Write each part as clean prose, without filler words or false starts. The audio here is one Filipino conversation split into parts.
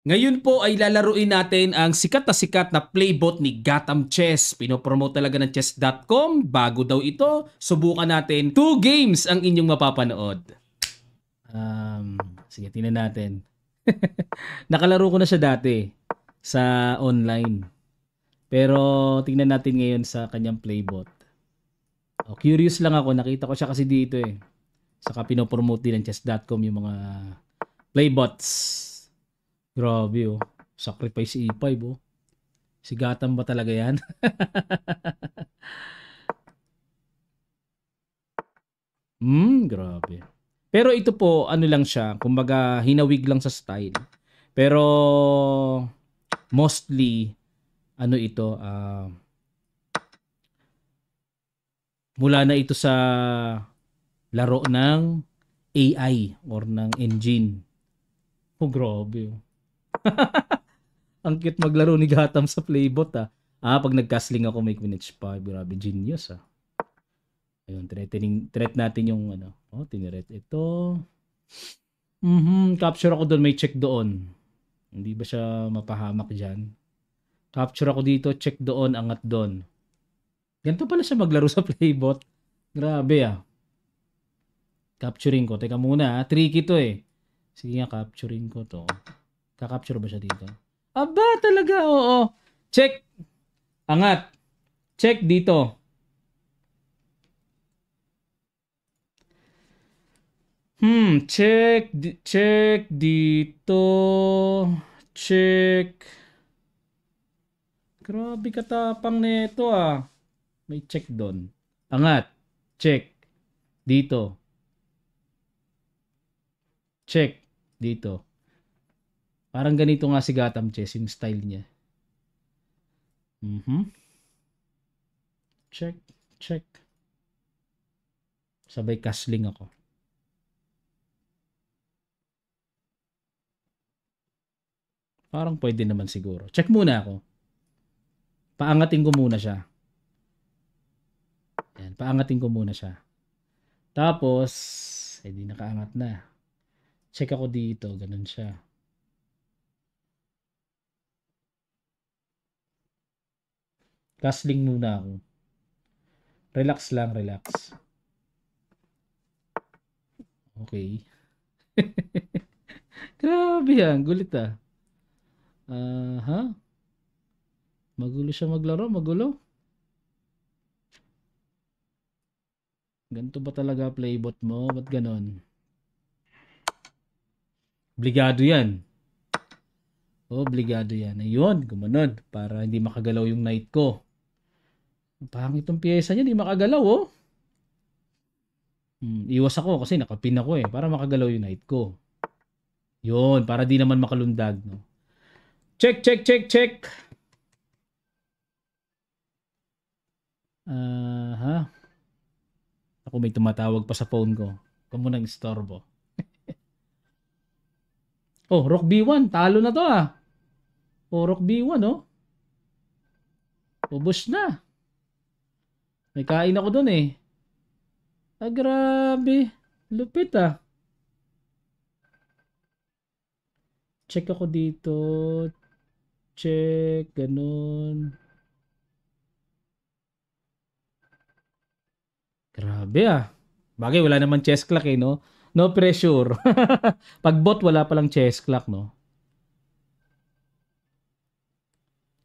Ngayon po ay lalaruin natin ang sikat na playbot ni Gotham Chess. Pinopromote talaga ng chess.com. Bago daw ito, subukan natin. 2 games ang inyong mapapanood. Sige, tingnan natin. Nakalaro ko na siya dati sa online. Pero tingnan natin ngayon sa kanyang playbot. Curious lang ako. Nakita ko siya kasi dito eh. Saka pinopromote din ng chess.com yung mga playbots. Grabe oh. Sacrifice E5 oh. Si Gotham ba talaga yan? Grabe. Pero ito po, ano lang siya, kumbaga hinawig lang sa style. Pero mostly, ano ito, mula na ito sa laro ng AI or ng engine. Oh, grabe. Ang cute maglaro ni Gotham sa Playbot ah. Pag nag-castling ako may Quidditch pa. Grabe, genius ah. Ayun, threat natin yung ano. Tinret ito. Capture ako doon, may check doon. Hindi ba siya mapahamak dyan? Capture ako dito, check doon, angat doon. Ganito pala siya maglaro sa Playbot. Grabe ah. Capturing ko. Teka muna, tricky to eh. Sige nga, capturing ko to. Kakapture ba siya dito? Aba, talaga, oo. Check. Angat. Check dito. Check dito. Check. Grabe katapang nito ah. May check doon. Angat. Check. Dito. Check. Dito. Parang ganito nga si Gotham Chess, yung style niya. Check. Check. Sabay castling ako. Parang pwede naman siguro. Check muna ako. Paangatin ko muna siya. Ayan, paangatin ko muna siya. Tapos, di nakaangat na. Check ako dito. Ganun siya. Castling muna ako. Relax lang, relax. Okay. Grabe yan. Gulit ah. Magulo siya maglaro. Magulo. Ganito ba talaga playbot mo? Ba't ganon? Obligado yan. Obligado yan. Ayun, gumanon. Para hindi makagalaw yung knight ko. Pangit itong pyesa niya. Hindi makagalaw oh. Iwas ako kasi nakapin ako eh. Para makagalaw yung knight ko. Yun, para di naman makalundag. No? Check, check, check, check. Ako may tumatawag pa sa phone ko. Huwag mo nang istorbo. Rook B1. Talo na to ah. Rook B1 oh. Ubos na. May kain ako dun eh. Grabe. Lupit ah. Check ako dito. Check. Ganun. Grabe ah. Bagay, wala naman chess clock eh, no? No pressure. Pag bot, wala palang chess clock, no?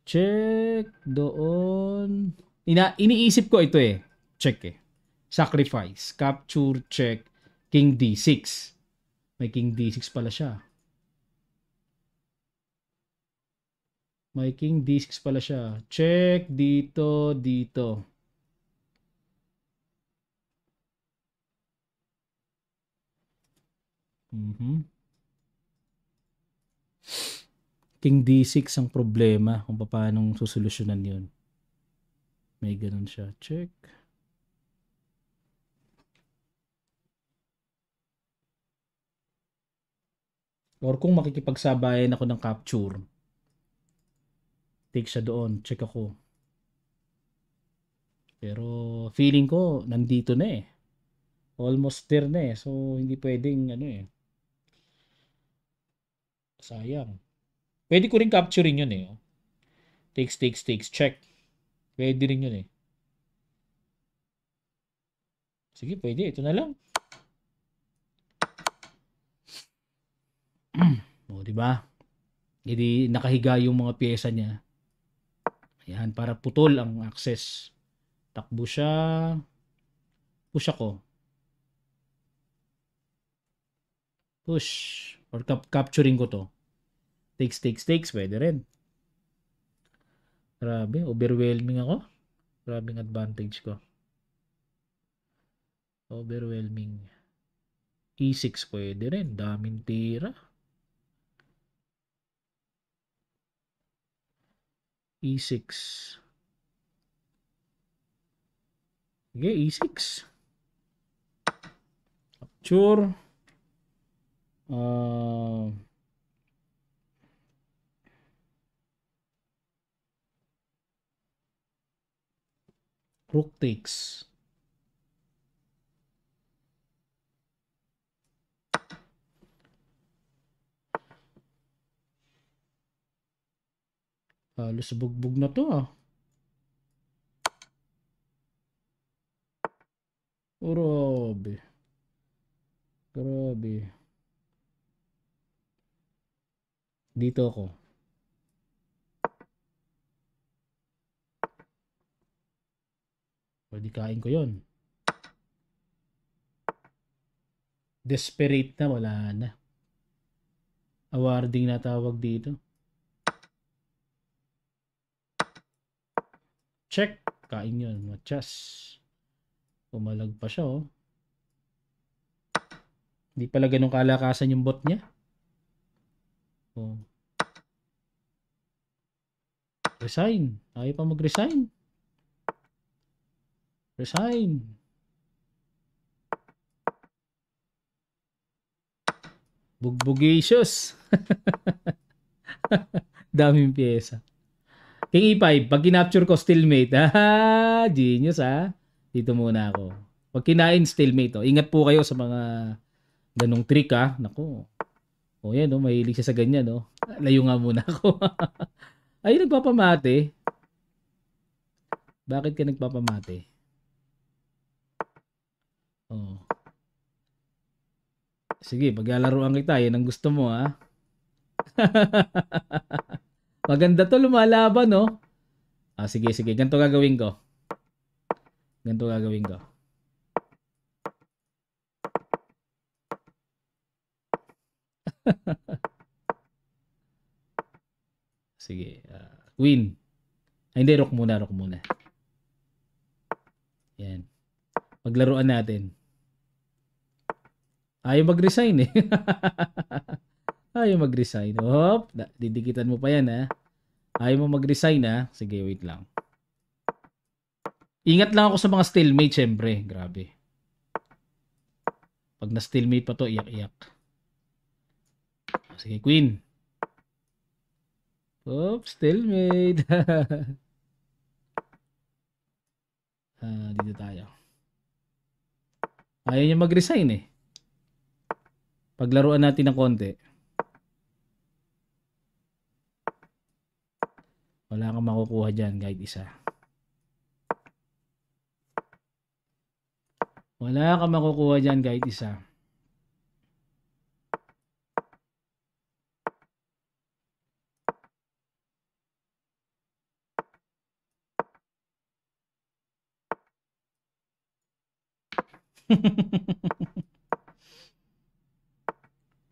Check. Doon. Iniisip ko ito eh. Check eh. Sacrifice. Capture. Check. King D6. May King D6 pala siya. May King D6 pala siya. Check. Dito. Dito. King D6 ang problema kung paano susolusyonan yun. May ganun siya. Check. Or kung makikipagsabayan ako ng capture, take siya doon. Check ako. Pero feeling ko nandito na eh. Almost there na eh. So hindi pwedeng ano eh. Sayang. Pwede ko rin capturein yun eh. Takes. Check. Pwede rin yun eh. Sige, pwede. Ito na lang. O, di ba? Hindi nakahiga yung mga pyesa niya. Ayan, para putol ang access. Takbo siya. Push ako. Push. Or capturing ko to. Takes. Pwede rin. Grabe, overwhelming ako. Grabing advantage ko. Overwhelming. E6 pwede rin. Daming tira. E6. Sige, E6. Capture. Rook takes. Halos bugbog na to ah. Grabe. Grabe. Dito ako. Pwede kain ko yon. Desperate na, wala na. Awarding na tawag dito. Check. Kain yun. Matchas. Pumalag pa siya oh. Hindi pala ganun kalakasan yung bot niya. Oh. Resign. Ayaw pa mag-resign. Resign. Bugbugasious. Daming pyesa. King E5, pag kinapture ko, stalemate. Ah, genius ah. Dito muna ako. Pag kinain, stalemate. Oh. Ingat po kayo sa mga ganong trick ah. Naku. O yan, oh, mahilig siya sa ganyan. Oh. Layo nga muna ako. Ay, nagpapamate. Bakit ka nagpapamate? Oh. Sige, paglalaroan kita. Yan ang gusto mo ah. Maganda to, lumalaban no. Ah, sige. Ganito gagawin ko. Sige. Queen. Ay, hindi, rook muna. Yan. Paglaruan natin. Ayaw mag-resign eh. Ayaw mag-resign. Hop, didikitan mo pa yan ha. Ayaw mo mag-resign ha. Sige, wait lang. Ingat lang ako sa mga stalemate syempre. Grabe. Pag na-stalemate pa to, iyak-iyak. Sige, queen. Oops, stalemate. Dito tayo. Ayaw niya mag-resign eh. Paglaruan natin ng konti. Wala kang makukuha dyan kahit isa. Wala kang makukuha dyan kahit isa.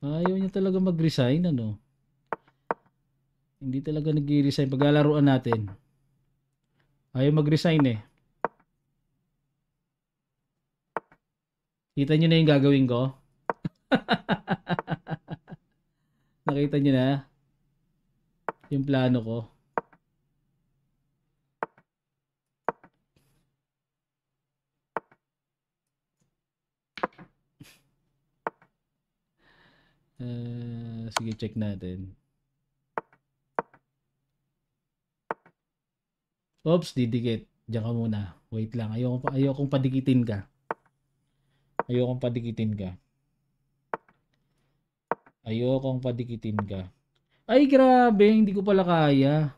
Ayaw niya talaga mag-resign ano. Hindi talaga nag-resign. Paglalaruan natin. Ayaw mag-resign eh. Kita nyo na yung gagawin ko? Nakita nyo na? Yung plano ko. Sige, check natin. Oops, didikit. Diyan ka muna. Wait lang. Ayokong padikitin ka. Ayokong padikitin ka. Ay, grabe. Hindi ko pala kaya.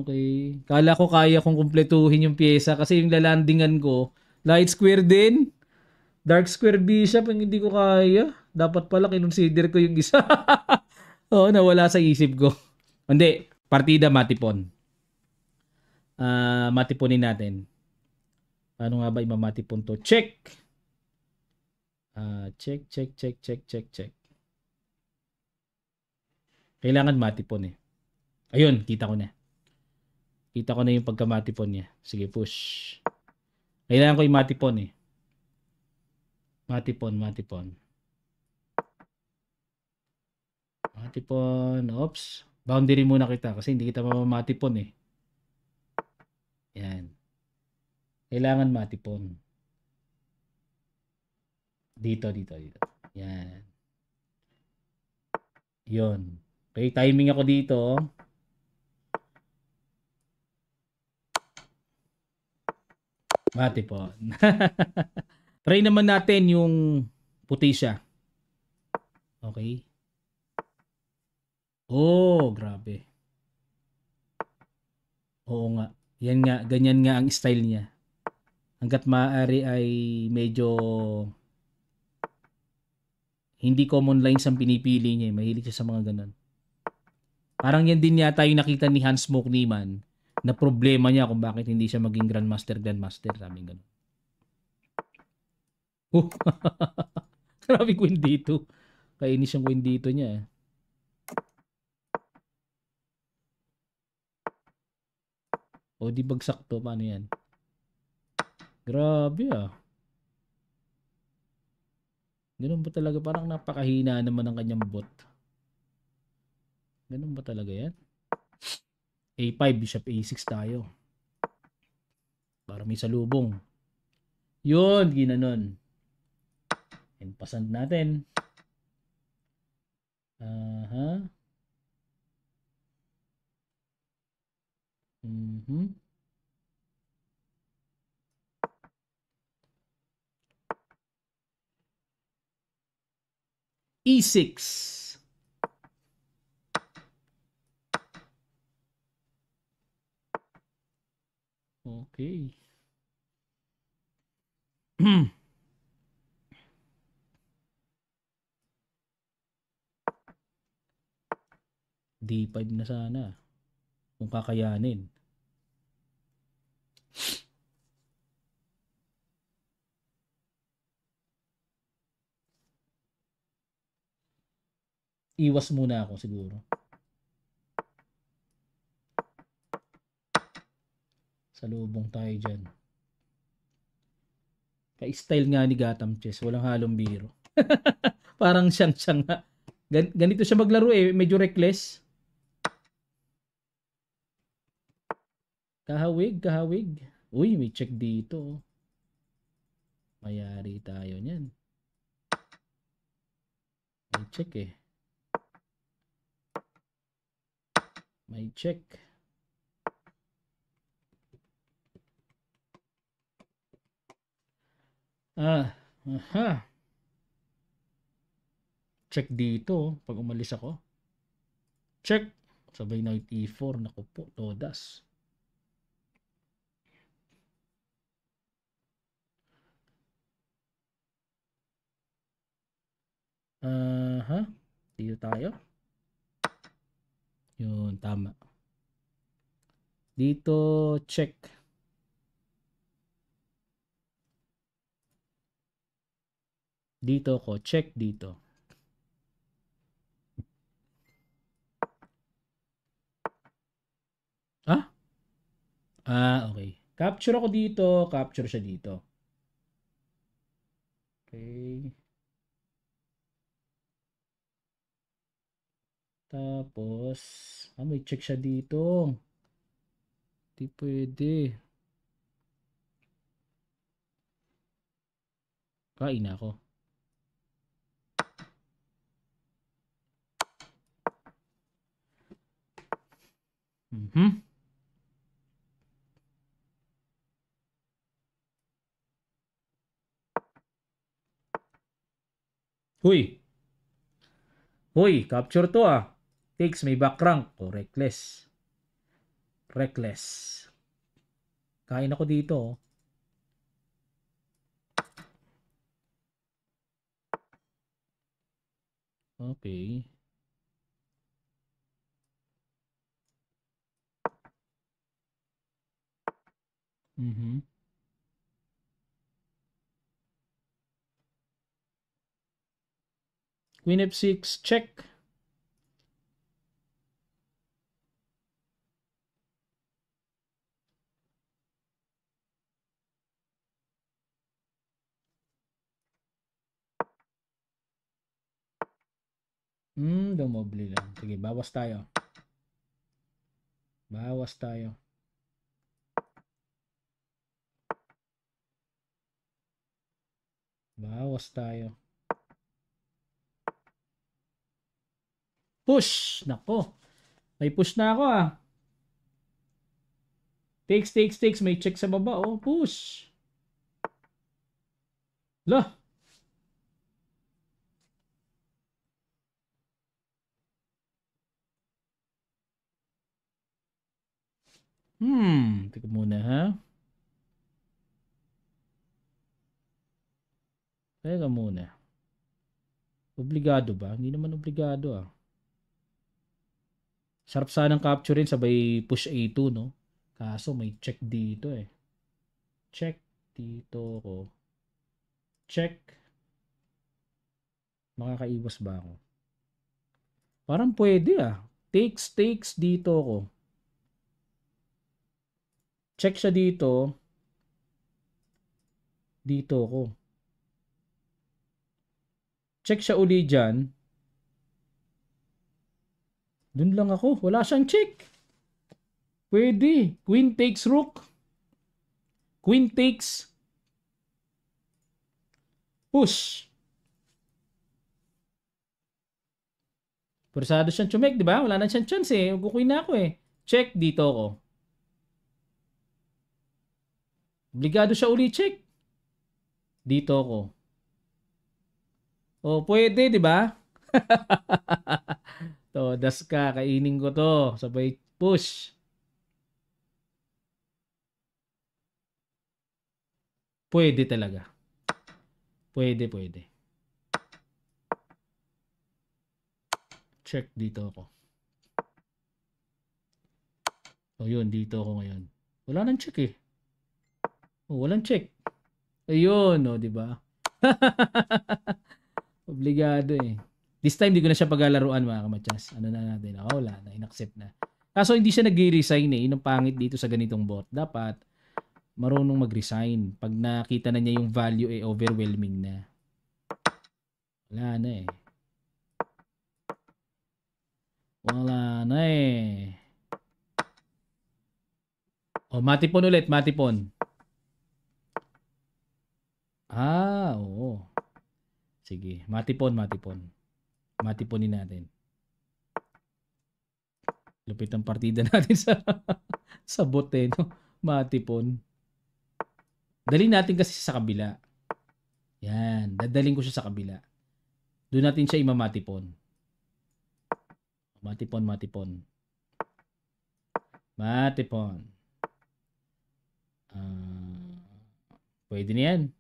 Okay. Kala ko kaya kong kumpletuhin yung pyesa kasi yung lalandingan ko, light square din. Dark square bishop, yung hindi ko kaya. Dapat pala kinonsider ko yung isa. Oo, nawala sa isip ko. Hindi, partida matipon. Matiponin natin. Paano nga ba imamatipon to? Check! Check. Kailangan matipon eh. Ayun, kita ko na. Kita ko na yung pagkamatipon niya. Sige, push. Kailangan ko yung matipon eh. Matipon. Matipon. Oops. Boundary muna kita kasi hindi kita mamamatipon eh. Yan. Kailangan matipon. Dito. Yan. Yun. Okay, timing ako dito. Matipon. Try naman natin yung puti siya. Okay. Oh, grabe. Oo nga. Yan nga, ganyan nga ang style niya. Hanggat maaari ay medyo hindi common lines ang pinipili niya. Mahilig siya sa mga ganun. Parang yan din yata yung nakita ni Hans Smoke Niemann na problema niya kung bakit hindi siya maging Grandmaster. Sabi ganun. Grabe queen dito. Kainis yung queen dito niya. O di bagsak to. Paano yan? Grabe ah. Ganun ba talaga? Parang napakahina naman ng kanyang bot. Ganun ba talaga yan? A5, bishop A6 tayo. Para may salubong. Yun, ginanon. And pasand natin. Aha. Mhm. E6. Okay. D5 na sana. Kung kakayanin. Iwas muna ako siguro. Salubong tayo dyan. Ka-style nga ni Gotham Chess. Walang halong biro. Parang siyang nga. Ganito siya maglaro eh. Medyo reckless. Kahawig. Uy, may check dito. Mayari tayo niyan. May check eh. May check. Aha. Check dito. Pag umalis ako. Check. Sabay knight e4. Naku po. Todas. Aha. Dito tayo. Yun. Tama. Dito. Check. Dito ko. Check dito. Ah? Okay. Capture ako dito. Capture siya dito. Okay. Tapos, may check siya dito. Di pwede. Kain ako. Mhm. Huy. Hoy, capture to ah. Takes may back rank. Oh, reckless. Reckless. Kain ako dito. Oh. Okay. Mhm. Queen F6, check. Dumoble lang. Sige, bawas tayo. Bawas tayo. Bawas tayo. Push! Nako. May push na ako ah. Takes. May check sa baba. Oh, push. Lah. Teka muna ha. Teka muna. Obligado ba? Hindi naman obligado ah. Sarap sanang capturein sabay push A2 no. Kaso may check dito eh. Check dito ko. Check. Makakaiwas ba ako? Parang pwede ah. Takes dito ko. Check siya dito. Dito ko. Check siya uli dyan. Dun lang ako. Wala siyang check. Pwede. Queen takes rook. Queen takes. Push. Pursado siyang chumek, di ba? Wala na siyang chance eh. Kukuin na ako eh. Check dito ko. Obligado siya uli check. Dito ko. Oh, pwede, di ba? To, das ka. Kainin ko to. Sabay push. Pwede talaga. Pwede. Check dito ako. O yun, dito ako ngayon. Wala nang check eh. Oh, walang check. Ayun, oh, di ba? Obligado eh. This time, di ko na siya paglalaruan mga kamatsas. Ano na natin? Oh, wala na. Inaccept na. Kaso hindi siya nag-resign eh. Yun ang pangit dito sa ganitong bot. Dapat, marunong mag-resign. Pag nakita na niya yung value eh, overwhelming na. Wala na eh. Wala na eh. Oh, matipon ulit, matipon. Ah, oo. Sige, matipon. Matiponin natin. Lupit ang partida natin sa bote, no? Matipon. Dali natin kasi sa kabila. Yan, dadaling ko siya sa kabila. Doon natin siya imamatipon. Matipon. Pwede na yan.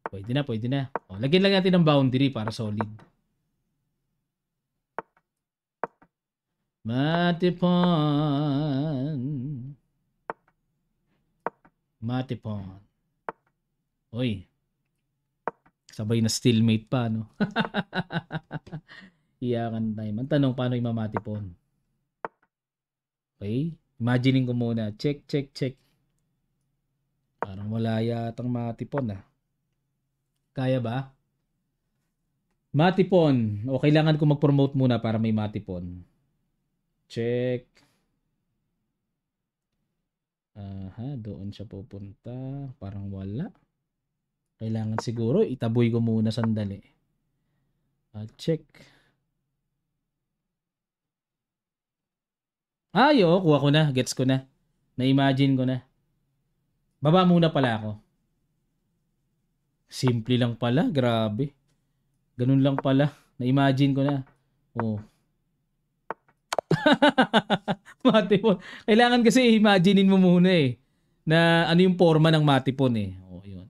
Pwede na. O, lagyan lang natin ng boundary para solid. Matipon. Oy. Sabay na stillmate pa, no? Iyakan time. Ang tanong, paano imamatipon? Okay. Imagining ko muna. Check. Parang wala yatang matipon, ah. Kaya ba? Matipon. O kailangan ko mag-promote muna para may matipon. Check. Aha, doon siya pupunta. Parang wala. Kailangan siguro itaboy ko muna sandali. Check. Ayo, kuha ko na. Gets ko na. Na-imagine ko na. Baba muna pala ako. Simple lang pala. Grabe. Ganun lang pala. Na-imagine ko na. Oh. Matipon. Kailangan kasi imaginein mo muna eh na ano yung forma ng matipon eh. Oh, yun.